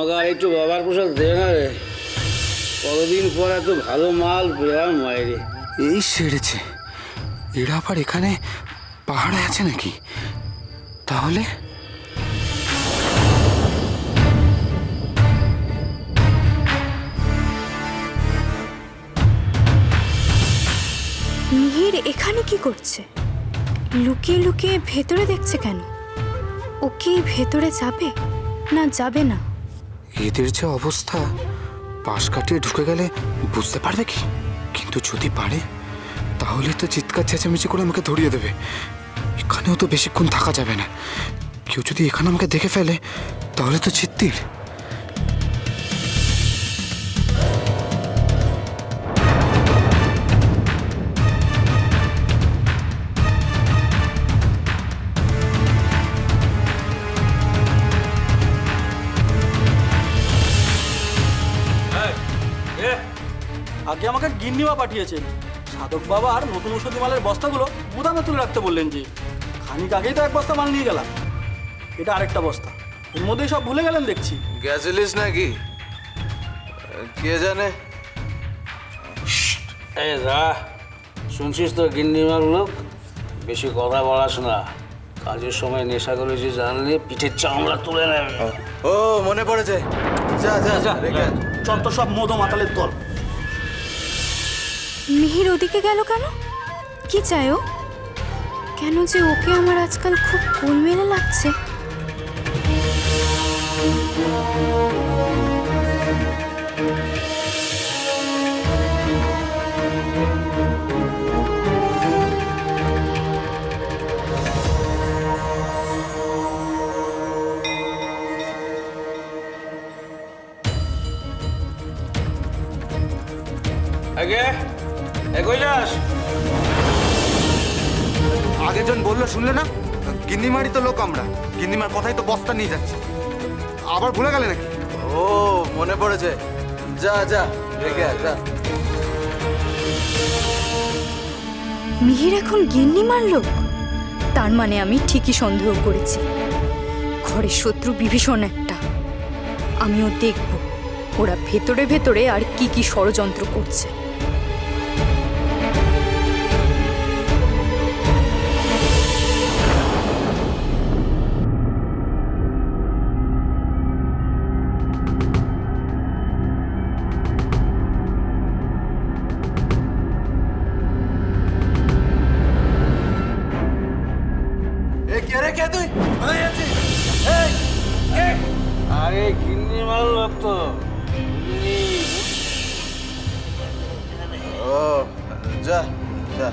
আমাকে আর একটু বাবার প্রসাদ দেবে না রে? কতদিন পর এত ভালো মাল পেলাম মায়েরে। এই সেরেছে, এরা আবার এখানে পাহাড়ে আছে নাকি? তাহলে মিহির এখানে কি করছে? লুকিয়ে লুকিয়ে ভেতরে দেখছে কেন? ও কি ভেতরে যাবে না যাবে না? এদের যে অবস্থা, পাশ কাটিয়ে ঢুকে গেলে বুঝতে পারবে কি? কিন্তু যদি পারে তাহলে তো চিৎকার চেঁচামেচি করে আমাকে ধরিয়ে দেবে। এখানেও তো বেশিক্ষণ থাকা যাবে না। কেউ যদি এখানে আমাকে দেখে ফেলে তাহলে তো চিত্তির। আগে আমাকে গিন্নিমা পাঠিয়েছেন সাধক বাবার নতুন ওষুধি মালের বস্তাগুলো গুদামে তুলে রাখতে বললেন। যে খানিক আগেই তো এক বস্তা মাল নিয়ে গেলাম, এটা আরেকটা বস্তা। এর মধ্যেই সব ভুলে গেলেন দেখছি। গেছিলিস নাকি কে জানে? এই দা, শুনছিস তো গিন্নিমার লোক, বেশি কথা বলাস না। কাজের সময় নেশা করে যে জানলে পিঠের চামড়া তুলে নেবে। ও মনে পড়েছে, যা যা যা রেখে আয়। চল তো সব মদ ও মাতালের দল। মিহির ওদিকে গেল কেন? কি চায় ও? কেন যে ওকে আমার আজকাল খুব গোলমেলে লাগছে। আগে কই যাস? আগের জন বললো শুনলে না? গিন্নিমারি তো লোক আমরা, গিন্নিমার কথাই তো বস্তা নিয়ে যাচ্ছে। আবার ভুলে গেলে নাকি? ও মনে পড়েছে, যা যা রেখে আয়, যা। মিহির এখন গিন্নিমার লোক? তার মানে আমি ঠিকই সন্দেহ করেছি। ঘরের শত্রু বিভীষণ একটা। আমিও দেখব ওরা ভেতরে ভেতরে আর কি কি ষড়যন্ত্র করছে। এ কে রে, কে তুই? কোথায় যাচ্ছিস? এই আরে গিন্নিমার লোক তো। ও যা যা।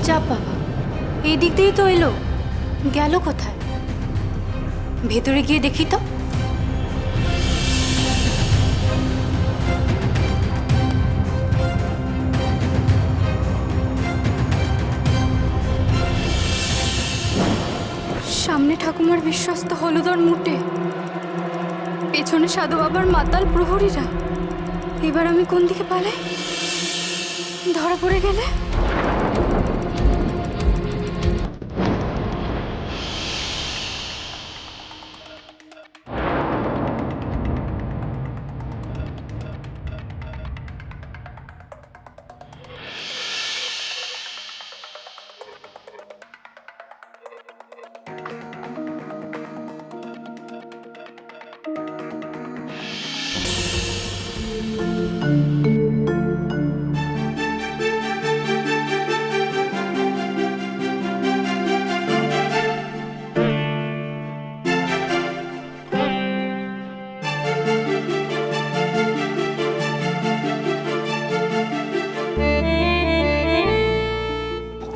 চাপ বাবা, এই দিক দিয়েই তো এলো। গেল কোথায়? ভেতরে গিয়ে দেখি তো। সামনে ঠাকুমার বিশ্বস্ত হলুদর মুটে, পেছনে সাধু বাবার মাতাল প্রহরীরা। এবার আমি কোন দিকে পালাই? ধরা পড়ে গেলে?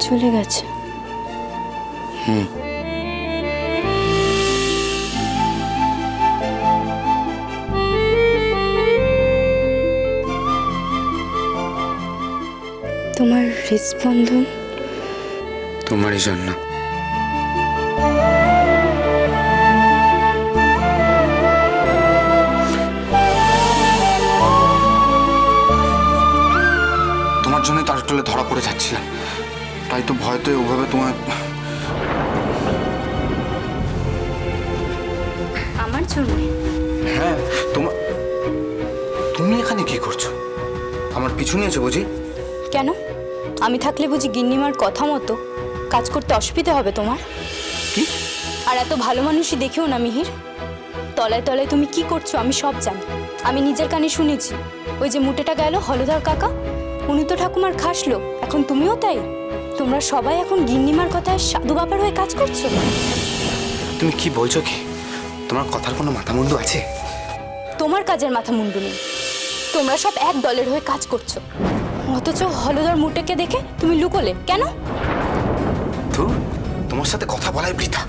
চলে গেছে। তোমার হৃদস্পন্দন তোমারই জন্য। তোমার জন্য তার টলে ধরা পড়ে যাচ্ছিলাম, তাই তো ভয়তে ওভাবে তোমার জন্য? হ্যাঁ, তুমি এখানে কি করছো? আমার পিছু নিয়েছো বুঝি? কেন? আমি থাকলে বুঝি গিন্নিমার কথা মতো কাজ করতে অসুবিধা হবে তোমার? কি? আর এত ভালো মানুষই দেখেও না মিহির, তলায় তলায় তুমি কি করছো আমি সব জানি। আমি নিজের কানে শুনেছি, ওই যে মুটেটা গেল হলধর কাকা, উনি তো ঠাকুমার খাসলো, এখন তুমিও তাই। তোমরা সবাই এখন গিন্নিমার কথায় সাধু বাবার হয়ে কাজ করছো। তুমি কি বলছো কি? তোমার কথার কোনো মাথা মুন্ডু আছে? তোমার কাজের মাথা মুন্ডু নেই, তোমরা সব এক দলের হয়ে কাজ করছো, অথচ হলধর মুটেকে দেখে তুমি লুকোলে কেন? ধুর, তোমার সাথে কথা বলাই বৃথা।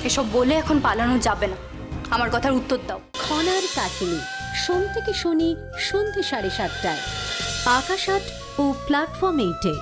এসব বলে এখন পালানো যাবে না, আমার কথার উত্তর দাও। খনার কাহিনী সোম থেকে শনি সন্ধ্যে 7:30টায় আকাশ আট ও প্ল্যাটফর্ম 8-এ।